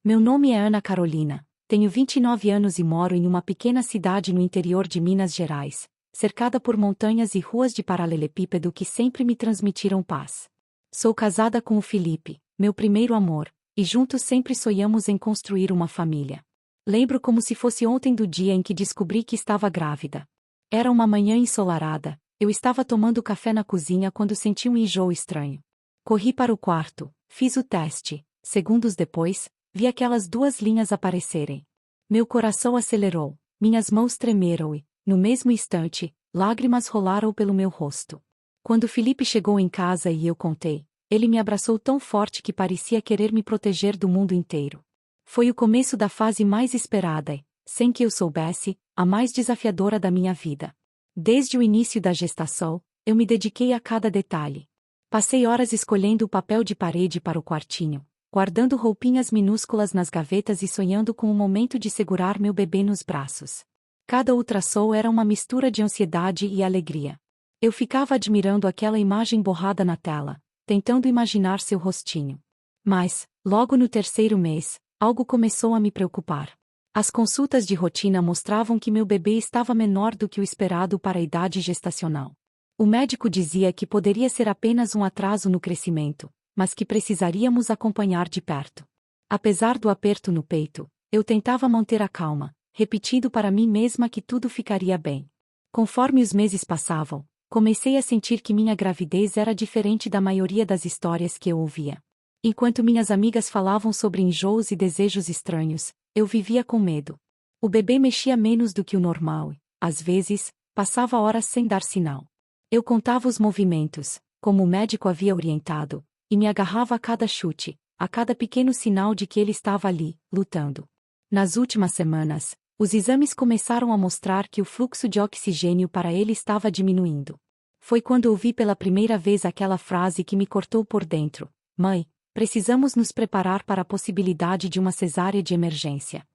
Meu nome é Ana Carolina, tenho 29 anos e moro em uma pequena cidade no interior de Minas Gerais, cercada por montanhas e ruas de paralelepípedo que sempre me transmitiram paz. Sou casada com o Felipe, meu primeiro amor, e juntos sempre sonhamos em construir uma família. Lembro como se fosse ontem do dia em que descobri que estava grávida. Era uma manhã ensolarada, eu estava tomando café na cozinha quando senti um enjoo estranho. Corri para o quarto, fiz o teste, segundos depois, vi aquelas 2 linhas aparecerem. Meu coração acelerou, minhas mãos tremeram e, no mesmo instante, lágrimas rolaram pelo meu rosto. Quando Felipe chegou em casa e eu contei, ele me abraçou tão forte que parecia querer me proteger do mundo inteiro. Foi o começo da fase mais esperada e, sem que eu soubesse, a mais desafiadora da minha vida. Desde o início da gestação, eu me dediquei a cada detalhe. Passei horas escolhendo o papel de parede para o quartinho, guardando roupinhas minúsculas nas gavetas e sonhando com o momento de segurar meu bebê nos braços. Cada ultrassom era uma mistura de ansiedade e alegria. Eu ficava admirando aquela imagem borrada na tela, tentando imaginar seu rostinho. Mas, logo no 3º mês, algo começou a me preocupar. As consultas de rotina mostravam que meu bebê estava menor do que o esperado para a idade gestacional. O médico dizia que poderia ser apenas um atraso no crescimento, mas que precisaríamos acompanhar de perto. Apesar do aperto no peito, eu tentava manter a calma, repetindo para mim mesma que tudo ficaria bem. Conforme os meses passavam, comecei a sentir que minha gravidez era diferente da maioria das histórias que eu ouvia. Enquanto minhas amigas falavam sobre enjoos e desejos estranhos, eu vivia com medo. O bebê mexia menos do que o normal e, às vezes, passava horas sem dar sinal. Eu contava os movimentos, como o médico havia orientado, e me agarrava a cada chute, a cada pequeno sinal de que ele estava ali, lutando. Nas últimas semanas, os exames começaram a mostrar que o fluxo de oxigênio para ele estava diminuindo. Foi quando ouvi pela primeira vez aquela frase que me cortou por dentro: "Mãe, precisamos nos preparar para a possibilidade de uma cesárea de emergência."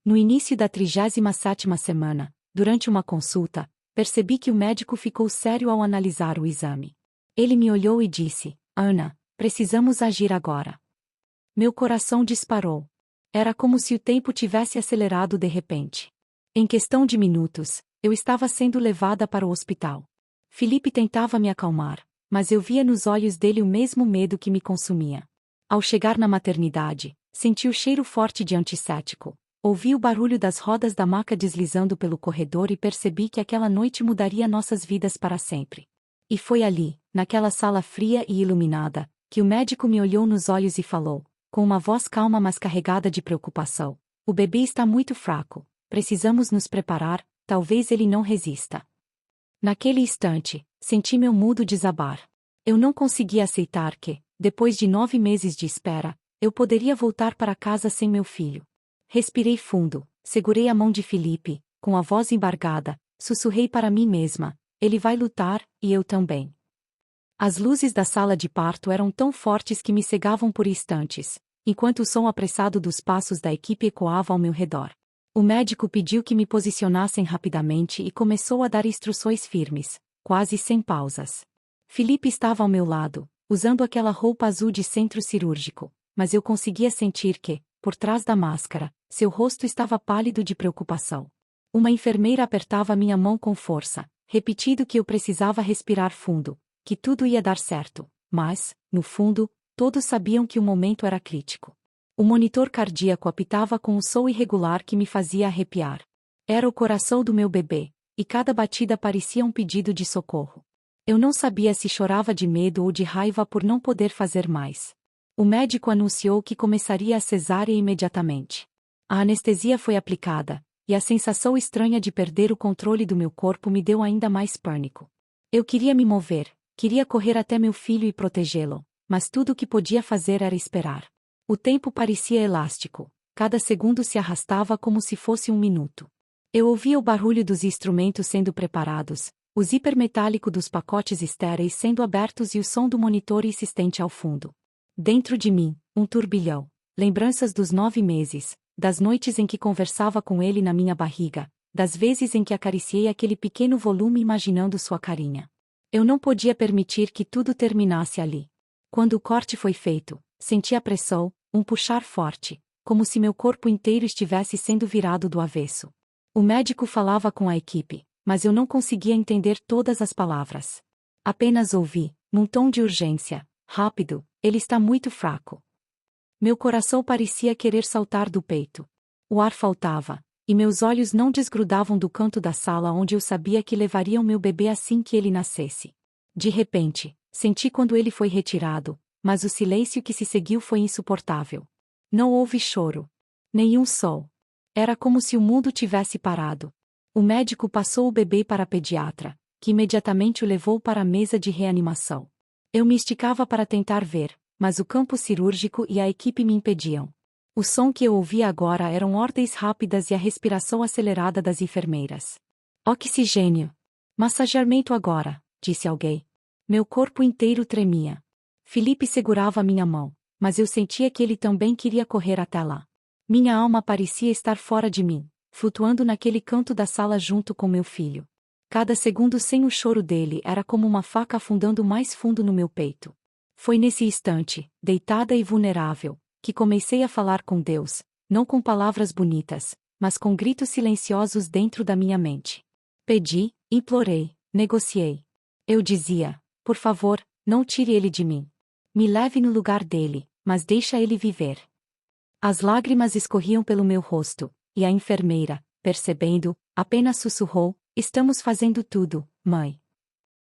No início da 37ª semana, durante uma consulta, percebi que o médico ficou sério ao analisar o exame. Ele me olhou e disse: "Ana, precisamos agir agora." Meu coração disparou. Era como se o tempo tivesse acelerado de repente. Em questão de minutos, eu estava sendo levada para o hospital. Felipe tentava me acalmar, mas eu via nos olhos dele o mesmo medo que me consumia. Ao chegar na maternidade, senti o cheiro forte de antisséptico, ouvi o barulho das rodas da maca deslizando pelo corredor e percebi que aquela noite mudaria nossas vidas para sempre. E foi ali, naquela sala fria e iluminada, que o médico me olhou nos olhos e falou, com uma voz calma mas carregada de preocupação: "O bebê está muito fraco, precisamos nos preparar, talvez ele não resista." Naquele instante, senti meu mundo desabar. Eu não conseguia aceitar que, depois de 9 meses de espera, eu poderia voltar para casa sem meu filho. Respirei fundo, segurei a mão de Felipe, com a voz embargada, sussurrei para mim mesma: "Ele vai lutar, e eu também." As luzes da sala de parto eram tão fortes que me cegavam por instantes, enquanto o som apressado dos passos da equipe ecoava ao meu redor. O médico pediu que me posicionassem rapidamente e começou a dar instruções firmes, quase sem pausas. Felipe estava ao meu lado, usando aquela roupa azul de centro cirúrgico, mas eu conseguia sentir que, por trás da máscara, seu rosto estava pálido de preocupação. Uma enfermeira apertava minha mão com força, repetindo que eu precisava respirar fundo, que tudo ia dar certo, mas, no fundo, todos sabiam que o momento era crítico. O monitor cardíaco apitava com um som irregular que me fazia arrepiar. Era o coração do meu bebê, e cada batida parecia um pedido de socorro. Eu não sabia se chorava de medo ou de raiva por não poder fazer mais. O médico anunciou que começaria a cesárea imediatamente. A anestesia foi aplicada, e a sensação estranha de perder o controle do meu corpo me deu ainda mais pânico. Eu queria me mover, queria correr até meu filho e protegê-lo, mas tudo o que podia fazer era esperar. O tempo parecia elástico, cada segundo se arrastava como se fosse um minuto. Eu ouvia o barulho dos instrumentos sendo preparados, o zíper metálico dos pacotes estéreis sendo abertos e o som do monitor insistente ao fundo. Dentro de mim, um turbilhão, lembranças dos 9 meses, das noites em que conversava com ele na minha barriga, das vezes em que acariciei aquele pequeno volume imaginando sua carinha. Eu não podia permitir que tudo terminasse ali. Quando o corte foi feito, senti a pressão, um puxar forte, como se meu corpo inteiro estivesse sendo virado do avesso. O médico falava com a equipe, mas eu não conseguia entender todas as palavras. Apenas ouvi, num tom de urgência: rápido, ele está muito fraco. Meu coração parecia querer saltar do peito. O ar faltava, e meus olhos não desgrudavam do canto da sala onde eu sabia que levariam meu bebê assim que ele nascesse. De repente, senti quando ele foi retirado, mas o silêncio que se seguiu foi insuportável. Não houve choro. Nenhum sol. Era como se o mundo tivesse parado. O médico passou o bebê para a pediatra, que imediatamente o levou para a mesa de reanimação. Eu me esticava para tentar ver, mas o campo cirúrgico e a equipe me impediam. O som que eu ouvia agora eram ordens rápidas e a respiração acelerada das enfermeiras. Oxigênio. Massageamento agora, disse alguém. Meu corpo inteiro tremia. Felipe segurava minha mão, mas eu sentia que ele também queria correr até lá. Minha alma parecia estar fora de mim, flutuando naquele canto da sala junto com meu filho. Cada segundo sem o choro dele era como uma faca afundando mais fundo no meu peito. Foi nesse instante, deitada e vulnerável, que comecei a falar com Deus, não com palavras bonitas, mas com gritos silenciosos dentro da minha mente. Pedi, implorei, negociei. Eu dizia: por favor, não tire ele de mim. Me leve no lugar dele, mas deixa ele viver. As lágrimas escorriam pelo meu rosto, e a enfermeira, percebendo, apenas sussurrou: estamos fazendo tudo, mãe.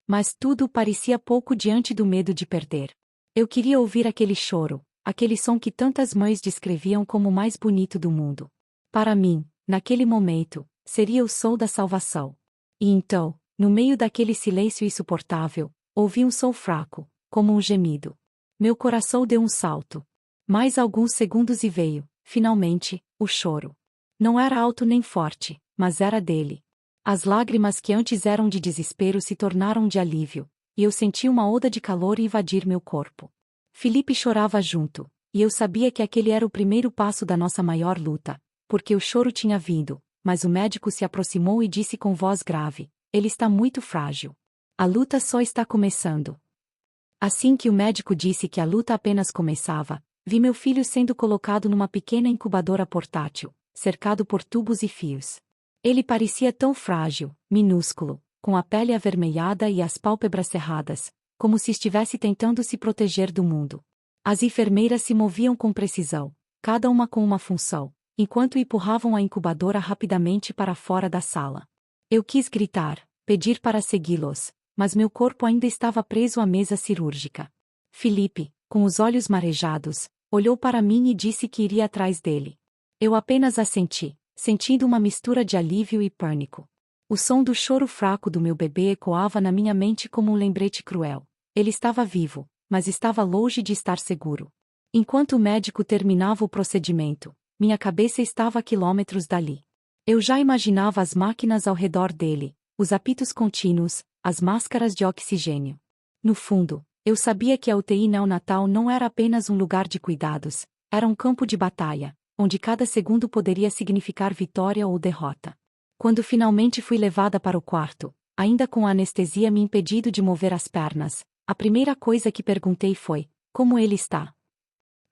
Mas tudo parecia pouco diante do medo de perder. Eu queria ouvir aquele choro, aquele som que tantas mães descreviam como o mais bonito do mundo. Para mim, naquele momento, seria o som da salvação. E então, no meio daquele silêncio insuportável, ouvi um som fraco, como um gemido. Meu coração deu um salto. Mais alguns segundos e veio, finalmente, o choro. Não era alto nem forte, mas era dele. As lágrimas que antes eram de desespero se tornaram de alívio, e eu senti uma onda de calor invadir meu corpo. Felipe chorava junto, e eu sabia que aquele era o primeiro passo da nossa maior luta, porque o choro tinha vindo, mas o médico se aproximou e disse com voz grave: ele está muito frágil. A luta só está começando. Assim que o médico disse que a luta apenas começava, vi meu filho sendo colocado numa pequena incubadora portátil, cercado por tubos e fios. Ele parecia tão frágil, minúsculo, com a pele avermelhada e as pálpebras cerradas, como se estivesse tentando se proteger do mundo. As enfermeiras se moviam com precisão, cada uma com uma função, enquanto empurravam a incubadora rapidamente para fora da sala. Eu quis gritar, pedir para segui-los, mas meu corpo ainda estava preso à mesa cirúrgica. Felipe, com os olhos marejados, olhou para mim e disse que iria atrás dele. Eu apenas assenti, sentindo uma mistura de alívio e pânico. O som do choro fraco do meu bebê ecoava na minha mente como um lembrete cruel. Ele estava vivo, mas estava longe de estar seguro. Enquanto o médico terminava o procedimento, minha cabeça estava a quilômetros dali. Eu já imaginava as máquinas ao redor dele, os apitos contínuos, as máscaras de oxigênio. No fundo, eu sabia que a UTI neonatal não era apenas um lugar de cuidados, era um campo de batalha, onde cada segundo poderia significar vitória ou derrota. Quando finalmente fui levada para o quarto, ainda com a anestesia me impedindo de mover as pernas, a primeira coisa que perguntei foi: como ele está?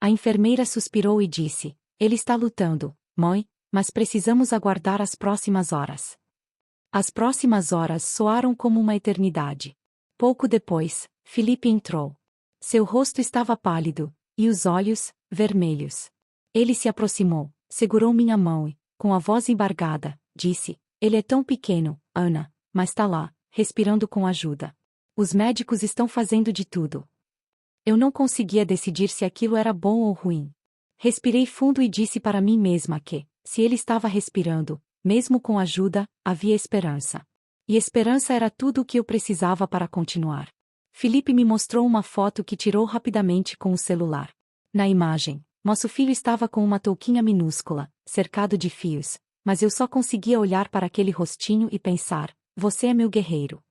A enfermeira suspirou e disse: ele está lutando, mãe, mas precisamos aguardar as próximas horas. As próximas horas soaram como uma eternidade. Pouco depois, Felipe entrou. Seu rosto estava pálido, e os olhos, vermelhos. Ele se aproximou, segurou minha mão e, com a voz embargada, disse: ele é tão pequeno, Ana, mas está lá, respirando com ajuda. Os médicos estão fazendo de tudo. Eu não conseguia decidir se aquilo era bom ou ruim. Respirei fundo e disse para mim mesma que, se ele estava respirando, mesmo com ajuda, havia esperança. E esperança era tudo o que eu precisava para continuar. Felipe me mostrou uma foto que tirou rapidamente com o celular. Na imagem, nosso filho estava com uma touquinha minúscula, cercado de fios, mas eu só conseguia olhar para aquele rostinho e pensar: você é meu guerreiro.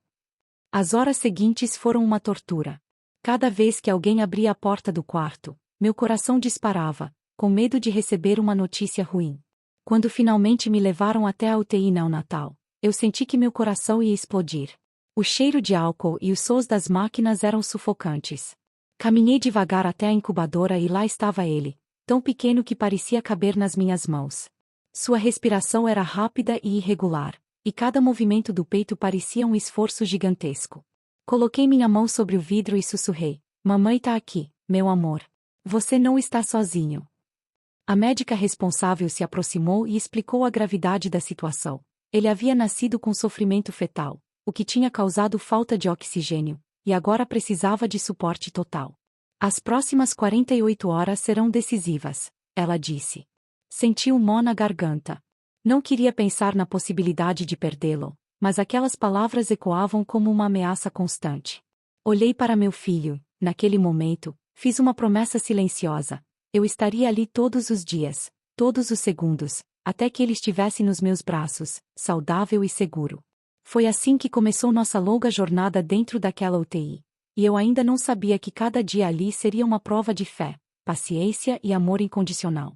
As horas seguintes foram uma tortura. Cada vez que alguém abria a porta do quarto, meu coração disparava, com medo de receber uma notícia ruim. Quando finalmente me levaram até a UTI neonatal, eu senti que meu coração ia explodir. O cheiro de álcool e os sons das máquinas eram sufocantes. Caminhei devagar até a incubadora e lá estava ele, tão pequeno que parecia caber nas minhas mãos. Sua respiração era rápida e irregular, e cada movimento do peito parecia um esforço gigantesco. Coloquei minha mão sobre o vidro e sussurrei: "Mamãe tá aqui, meu amor. Você não está sozinho." A médica responsável se aproximou e explicou a gravidade da situação. Ele havia nascido com sofrimento fetal, o que tinha causado falta de oxigênio, e agora precisava de suporte total. "As próximas 48 horas serão decisivas," ela disse. Senti um nó na garganta. Não queria pensar na possibilidade de perdê-lo, mas aquelas palavras ecoavam como uma ameaça constante. Olhei para meu filho. Naquele momento, fiz uma promessa silenciosa. Eu estaria ali todos os dias, todos os segundos, até que ele estivesse nos meus braços, saudável e seguro. Foi assim que começou nossa longa jornada dentro daquela UTI. E eu ainda não sabia que cada dia ali seria uma prova de fé, paciência e amor incondicional.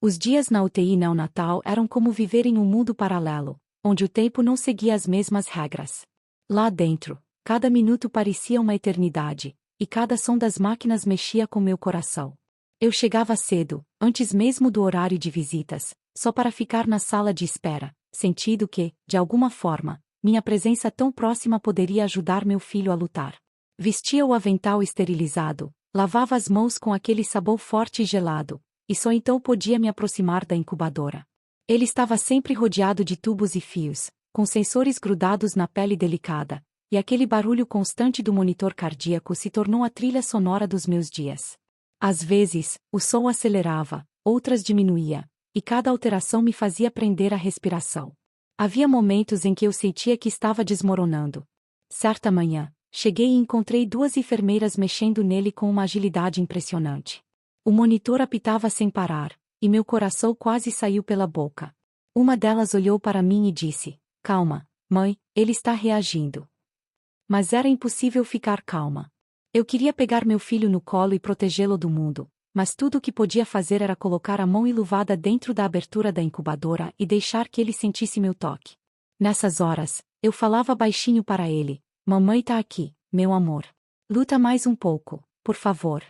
Os dias na UTI neonatal eram como viver em um mundo paralelo, onde o tempo não seguia as mesmas regras. Lá dentro, cada minuto parecia uma eternidade, e cada som das máquinas mexia com meu coração. Eu chegava cedo, antes mesmo do horário de visitas, só para ficar na sala de espera, sentindo que, de alguma forma, minha presença tão próxima poderia ajudar meu filho a lutar. Vestia o avental esterilizado, lavava as mãos com aquele sabão forte e gelado, e só então podia me aproximar da incubadora. Ele estava sempre rodeado de tubos e fios, com sensores grudados na pele delicada, e aquele barulho constante do monitor cardíaco se tornou a trilha sonora dos meus dias. Às vezes, o som acelerava, outras diminuía, e cada alteração me fazia prender a respiração. Havia momentos em que eu sentia que estava desmoronando. Certa manhã, cheguei e encontrei duas enfermeiras mexendo nele com uma agilidade impressionante. O monitor apitava sem parar, e meu coração quase saiu pela boca. Uma delas olhou para mim e disse: "Calma, mãe, ele está reagindo." Mas era impossível ficar calma. Eu queria pegar meu filho no colo e protegê-lo do mundo, mas tudo o que podia fazer era colocar a mão iluvada dentro da abertura da incubadora e deixar que ele sentisse meu toque. Nessas horas, eu falava baixinho para ele: "Mamãe tá aqui, meu amor. Luta mais um pouco, por favor."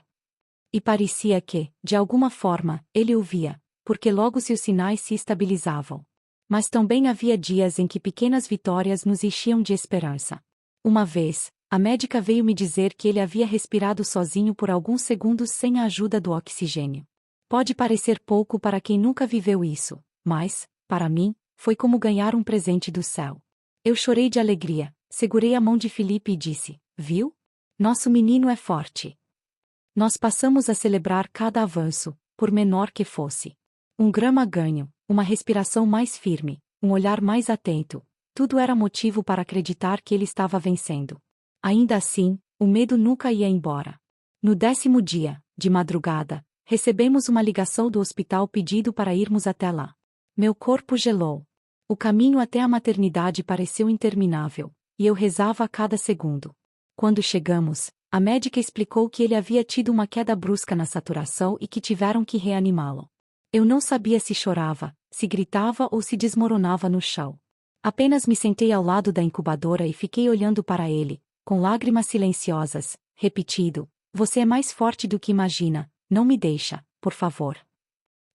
E parecia que, de alguma forma, ele ouvia, porque logo seus sinais se estabilizavam. Mas também havia dias em que pequenas vitórias nos enchiam de esperança. Uma vez, a médica veio me dizer que ele havia respirado sozinho por alguns segundos sem a ajuda do oxigênio. Pode parecer pouco para quem nunca viveu isso, mas, para mim, foi como ganhar um presente do céu. Eu chorei de alegria, segurei a mão de Felipe e disse: "Viu? Nosso menino é forte." Nós passamos a celebrar cada avanço, por menor que fosse. Um grama ganho, uma respiração mais firme, um olhar mais atento, tudo era motivo para acreditar que ele estava vencendo. Ainda assim, o medo nunca ia embora. No 10º dia, de madrugada, recebemos uma ligação do hospital pedindo para irmos até lá. Meu corpo gelou. O caminho até a maternidade pareceu interminável, e eu rezava a cada segundo. Quando chegamos, a médica explicou que ele havia tido uma queda brusca na saturação e que tiveram que reanimá-lo. Eu não sabia se chorava, se gritava ou se desmoronava no chão. Apenas me sentei ao lado da incubadora e fiquei olhando para ele, com lágrimas silenciosas, repetindo: "Você é mais forte do que imagina, não me deixa, por favor."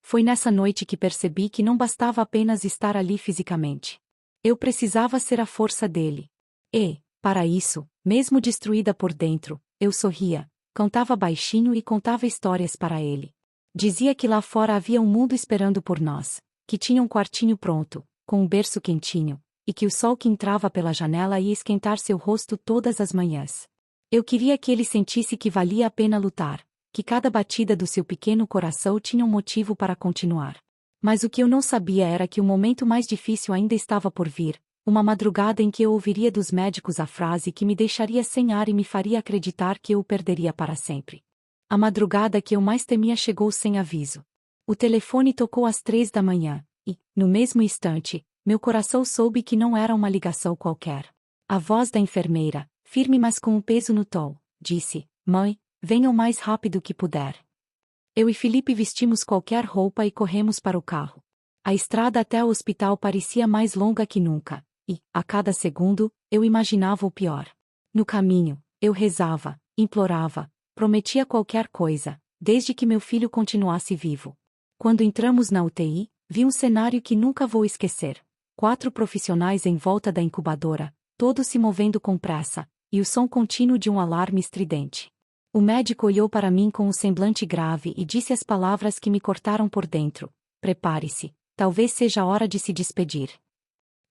Foi nessa noite que percebi que não bastava apenas estar ali fisicamente. Eu precisava ser a força dele. E, para isso, mesmo destruída por dentro, eu sorria, cantava baixinho e contava histórias para ele. Dizia que lá fora havia um mundo esperando por nós, que tinha um quartinho pronto, com um berço quentinho, e que o sol que entrava pela janela ia esquentar seu rosto todas as manhãs. Eu queria que ele sentisse que valia a pena lutar, que cada batida do seu pequeno coração tinha um motivo para continuar. Mas o que eu não sabia era que o momento mais difícil ainda estava por vir, uma madrugada em que eu ouviria dos médicos a frase que me deixaria sem ar e me faria acreditar que eu o perderia para sempre. A madrugada que eu mais temia chegou sem aviso. O telefone tocou às 3 da manhã, e, no mesmo instante, meu coração soube que não era uma ligação qualquer. A voz da enfermeira, firme mas com um peso no tom, disse: "Mãe, venha o mais rápido que puder." Eu e Felipe vestimos qualquer roupa e corremos para o carro. A estrada até o hospital parecia mais longa que nunca, e, a cada segundo, eu imaginava o pior. No caminho, eu rezava, implorava, prometia qualquer coisa, desde que meu filho continuasse vivo. Quando entramos na UTI, vi um cenário que nunca vou esquecer. 4 profissionais em volta da incubadora, todos se movendo com pressa, e o som contínuo de um alarme estridente. O médico olhou para mim com um semblante grave e disse as palavras que me cortaram por dentro: prepare-se, talvez seja a hora de se despedir.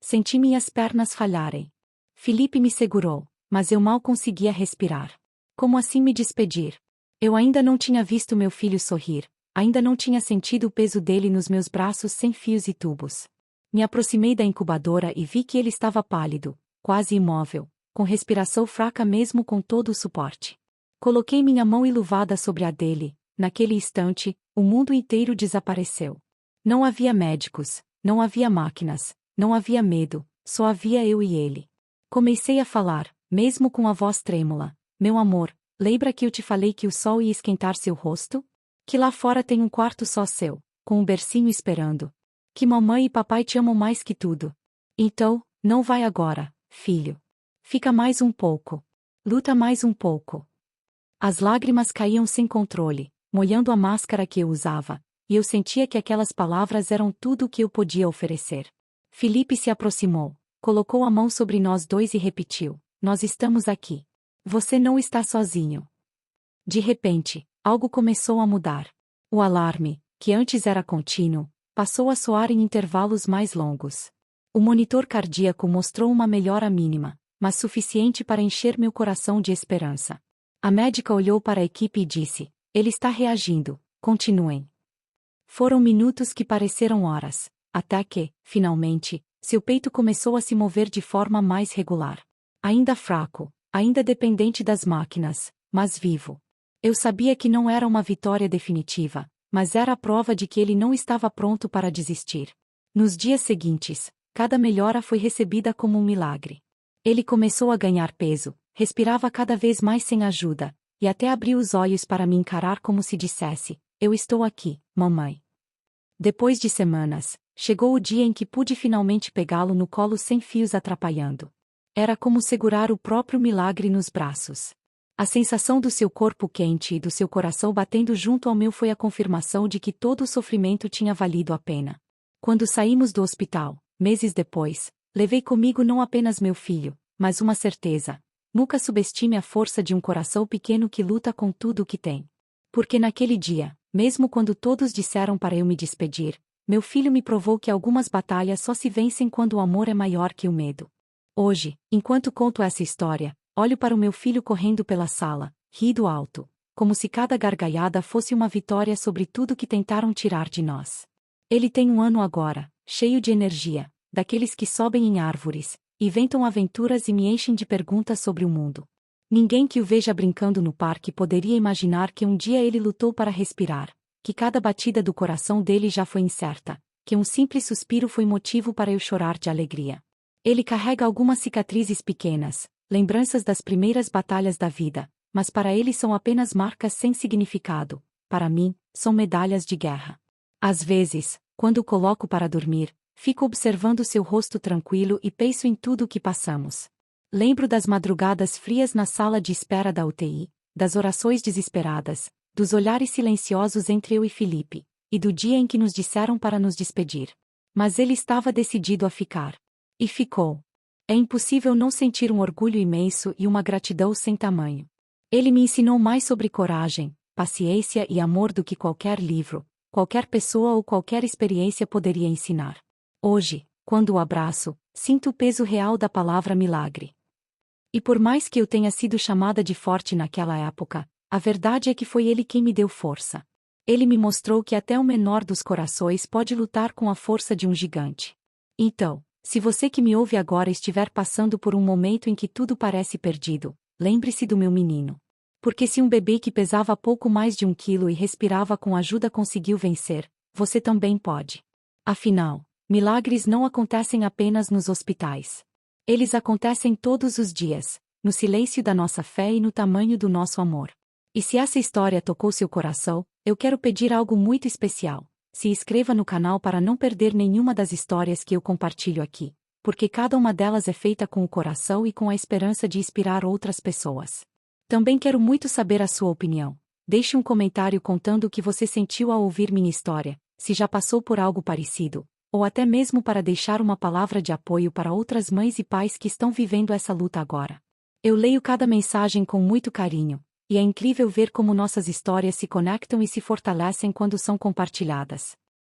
Senti minhas pernas falharem. Felipe me segurou, mas eu mal conseguia respirar. Como assim me despedir? Eu ainda não tinha visto meu filho sorrir, ainda não tinha sentido o peso dele nos meus braços sem fios e tubos. Me aproximei da incubadora e vi que ele estava pálido, quase imóvel, com respiração fraca mesmo com todo o suporte. Coloquei minha mão iluvada sobre a dele. Naquele instante, o mundo inteiro desapareceu. Não havia médicos, não havia máquinas, não havia medo, só havia eu e ele. Comecei a falar, mesmo com a voz trêmula: meu amor, lembra que eu te falei que o sol ia esquentar seu rosto? Que lá fora tem um quarto só seu, com um bercinho esperando. Que mamãe e papai te amam mais que tudo. Então, não vai agora, filho. Fica mais um pouco. Luta mais um pouco. As lágrimas caíam sem controle, molhando a máscara que eu usava, e eu sentia que aquelas palavras eram tudo o que eu podia oferecer. Felipe se aproximou, colocou a mão sobre nós dois e repetiu: nós estamos aqui. Você não está sozinho. De repente, algo começou a mudar. O alarme, que antes era contínuo, passou a soar em intervalos mais longos. O monitor cardíaco mostrou uma melhora mínima, mas suficiente para encher meu coração de esperança. A médica olhou para a equipe e disse: ele está reagindo, continuem. Foram minutos que pareceram horas, até que, finalmente, seu peito começou a se mover de forma mais regular. Ainda fraco, ainda dependente das máquinas, mas vivo. Eu sabia que não era uma vitória definitiva, mas era a prova de que ele não estava pronto para desistir. Nos dias seguintes, cada melhora foi recebida como um milagre. Ele começou a ganhar peso, respirava cada vez mais sem ajuda, e até abriu os olhos para me encarar como se dissesse: eu estou aqui, mamãe. Depois de semanas, chegou o dia em que pude finalmente pegá-lo no colo sem fios atrapalhando. Era como segurar o próprio milagre nos braços. A sensação do seu corpo quente e do seu coração batendo junto ao meu foi a confirmação de que todo o sofrimento tinha valido a pena. Quando saímos do hospital, meses depois, levei comigo não apenas meu filho, mas uma certeza: nunca subestime a força de um coração pequeno que luta com tudo o que tem. Porque naquele dia, mesmo quando todos disseram para eu me despedir, meu filho me provou que algumas batalhas só se vencem quando o amor é maior que o medo. Hoje, enquanto conto essa história, olho para o meu filho correndo pela sala, rindo alto, como se cada gargalhada fosse uma vitória sobre tudo que tentaram tirar de nós. Ele tem 1 ano agora, cheio de energia, daqueles que sobem em árvores, inventam aventuras e me enchem de perguntas sobre o mundo. Ninguém que o veja brincando no parque poderia imaginar que um dia ele lutou para respirar, que cada batida do coração dele já foi incerta, que um simples suspiro foi motivo para eu chorar de alegria. Ele carrega algumas cicatrizes pequenas, lembranças das primeiras batalhas da vida, mas para ele são apenas marcas sem significado. Para mim, são medalhas de guerra. Às vezes, quando o coloco para dormir, fico observando seu rosto tranquilo e penso em tudo o que passamos. Lembro das madrugadas frias na sala de espera da UTI, das orações desesperadas, dos olhares silenciosos entre eu e Felipe, e do dia em que nos disseram para nos despedir. Mas ele estava decidido a ficar. E ficou. É impossível não sentir um orgulho imenso e uma gratidão sem tamanho. Ele me ensinou mais sobre coragem, paciência e amor do que qualquer livro, qualquer pessoa ou qualquer experiência poderia ensinar. Hoje, quando o abraço, sinto o peso real da palavra milagre. E por mais que eu tenha sido chamada de forte naquela época, a verdade é que foi ele quem me deu força. Ele me mostrou que até o menor dos corações pode lutar com a força de um gigante. Então, se você que me ouve agora estiver passando por um momento em que tudo parece perdido, lembre-se do meu menino. Porque se um bebê que pesava pouco mais de 1 quilo e respirava com ajuda conseguiu vencer, você também pode. Afinal, milagres não acontecem apenas nos hospitais. Eles acontecem todos os dias, no silêncio da nossa fé e no tamanho do nosso amor. E se essa história tocou seu coração, eu quero pedir algo muito especial. Se inscreva no canal para não perder nenhuma das histórias que eu compartilho aqui, porque cada uma delas é feita com o coração e com a esperança de inspirar outras pessoas. Também quero muito saber a sua opinião. Deixe um comentário contando o que você sentiu ao ouvir minha história, se já passou por algo parecido, ou até mesmo para deixar uma palavra de apoio para outras mães e pais que estão vivendo essa luta agora. Eu leio cada mensagem com muito carinho, e é incrível ver como nossas histórias se conectam e se fortalecem quando são compartilhadas.